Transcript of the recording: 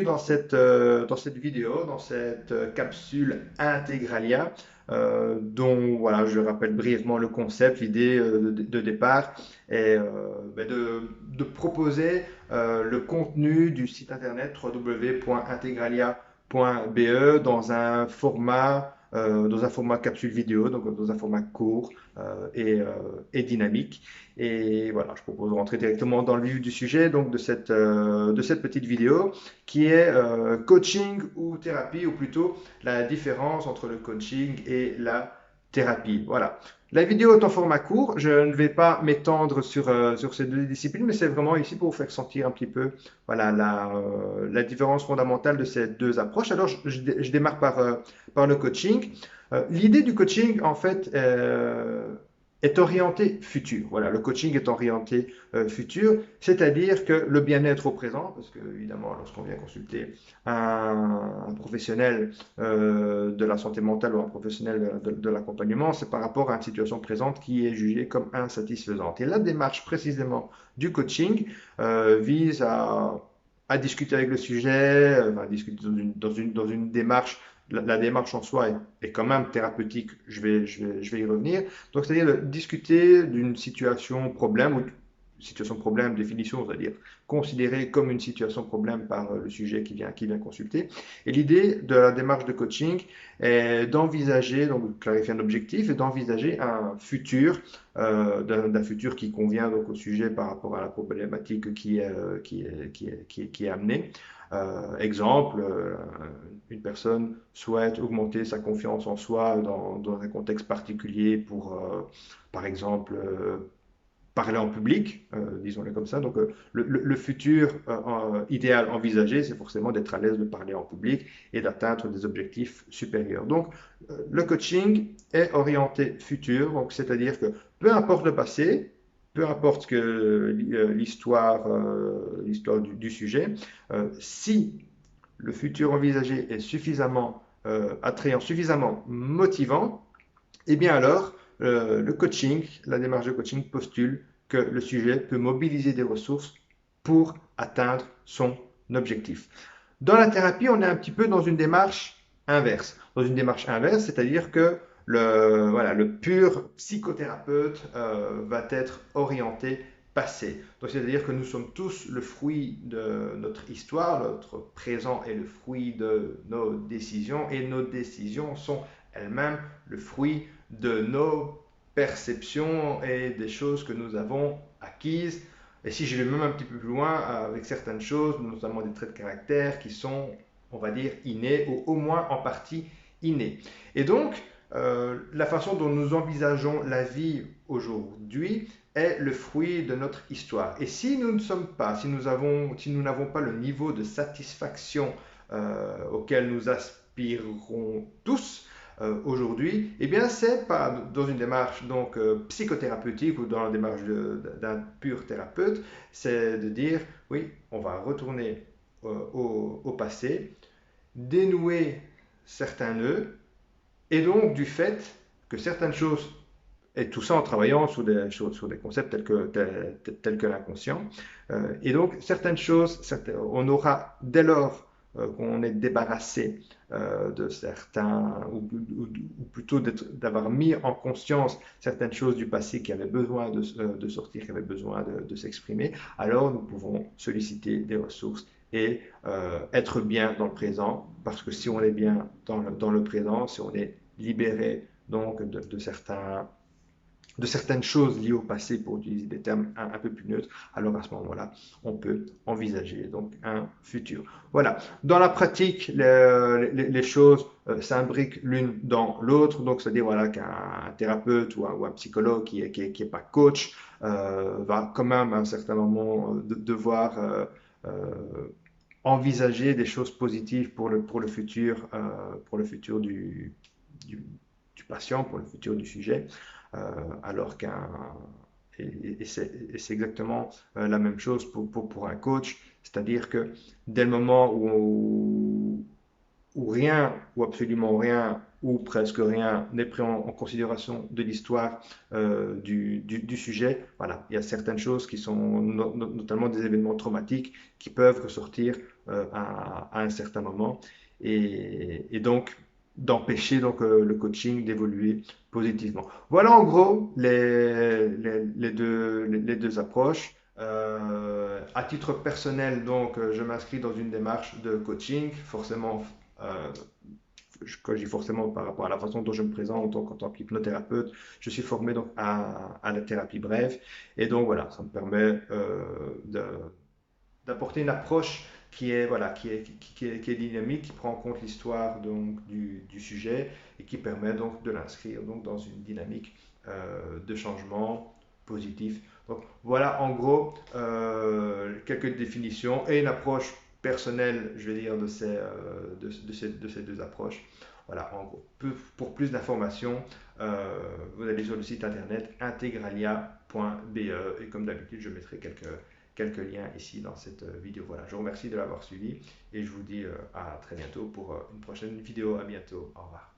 dans cette vidéo, dans cette capsule Integralia, dont voilà, je rappelle brièvement le concept, l'idée de départ est de proposer le contenu du site internet www.integralia.be dans un format capsule vidéo, donc dans un format court et dynamique. Et voilà, je propose de rentrer directement dans le vif du sujet donc de cette petite vidéo qui est coaching ou thérapie, ou plutôt la différence entre le coaching et la thérapie. Voilà. La vidéo est en format court, je ne vais pas m'étendre sur ces deux disciplines, mais c'est vraiment ici pour vous faire sentir un petit peu voilà, la différence fondamentale de ces deux approches. Alors, je démarre par le coaching. L'idée du coaching, en fait, est orienté futur. Voilà, le coaching est orienté futur, c'est-à-dire que le bien-être au présent, parce que évidemment, lorsqu'on vient consulter un professionnel de la santé mentale ou un professionnel de l'accompagnement, c'est par rapport à une situation présente qui est jugée comme insatisfaisante. Et la démarche précisément du coaching vise à discuter avec le sujet, à discuter dans une démarche. La démarche en soi est quand même thérapeutique, je vais y revenir. Donc, c'est-à-dire discuter d'une situation problème, ou situation problème, définition, c'est-à-dire considérée comme une situation problème par le sujet qui vient consulter. Et l'idée de la démarche de coaching est d'envisager, donc de clarifier un objectif et d'envisager un futur, d'un futur qui convient donc au sujet par rapport à la problématique qui est amenée. Exemple, une personne souhaite augmenter sa confiance en soi dans un contexte particulier pour, par exemple, parler en public, disons-le comme ça. Donc, le futur idéal envisagé, c'est forcément d'être à l'aise de parler en public et d'atteindre des objectifs supérieurs. Donc, le coaching est orienté futur, donc c'est-à-dire que peu importe le passé, peu importe que l'histoire du sujet, si le futur envisagé est suffisamment attrayant, suffisamment motivant, et bien alors, le coaching, la démarche de coaching postule que le sujet peut mobiliser des ressources pour atteindre son objectif. Dans la thérapie, on est un petit peu dans une démarche inverse. Dans une démarche inverse, c'est-à-dire que voilà, le pur psychothérapeute va être orienté passé. Donc, c'est-à-dire que nous sommes tous le fruit de notre histoire, notre présent est le fruit de nos décisions, et nos décisions sont elles-mêmes le fruit de nos perceptions et des choses que nous avons acquises. Et si je vais même un petit peu plus loin, avec certaines choses, notamment des traits de caractère qui sont, on va dire, innés, ou au moins en partie innés. Et donc, la façon dont nous envisageons la vie aujourd'hui est le fruit de notre histoire. Et si nous ne sommes pas, si nous n'avons pas le niveau de satisfaction auquel nous aspirons tous, aujourd'hui, eh bien, c'est pas dans une démarche donc psychothérapeutique ou dans la démarche d'un pur thérapeute, c'est de dire oui, on va retourner au passé, dénouer certains nœuds, et donc du fait que certaines choses, et tout ça en travaillant sur des concepts tels que l'inconscient, et donc certaines choses, on aura dès lors qu'on est débarrassé de certains, ou plutôt d'avoir mis en conscience certaines choses du passé qui avaient besoin de sortir, qui avaient besoin de s'exprimer, alors nous pouvons solliciter des ressources et être bien dans le présent, parce que si on est bien dans le présent, si on est libéré donc de certaines choses liées au passé, pour utiliser des termes un peu plus neutres, alors à ce moment-là, on peut envisager donc un futur. Voilà. Dans la pratique, les choses s'imbriquent l'une dans l'autre. Donc, c'est-à-dire voilà, qu'un thérapeute ou un psychologue qui est pas coach va quand même à un certain moment devoir envisager des choses positives pour pour le futur du, du patient, pour le futur du sujet. Alors qu'un et c'est exactement la même chose pour un coach, c'est-à-dire que dès le moment où rien, ou absolument rien, ou presque rien n'est pris en considération de l'histoire du sujet, voilà, il y a certaines choses qui sont notamment des événements traumatiques qui peuvent ressortir à un certain moment et donc d'empêcher donc le coaching d'évoluer positivement. Voilà en gros les deux approches. À titre personnel, donc, je m'inscris dans une démarche de coaching, forcément, euh, quand je dis forcément par rapport à la façon dont je me présente en tant qu'hypnothérapeute, je suis formé donc à la thérapie brève, et donc voilà, ça me permet d'apporter une approche qui est, voilà, qui est dynamique, qui prend en compte l'histoire donc du sujet et qui permet donc de l'inscrire donc dans une dynamique de changement positif. Donc voilà en gros quelques définitions et une approche personnelle, je vais dire, de ces deux approches. Voilà, en gros. Pour plus d'informations, vous allez sur le site internet integralia.be et comme d'habitude, je mettrai quelques liens ici dans cette vidéo. Voilà, je vous remercie de l'avoir suivi et je vous dis à très bientôt pour une prochaine vidéo. À bientôt. Au revoir.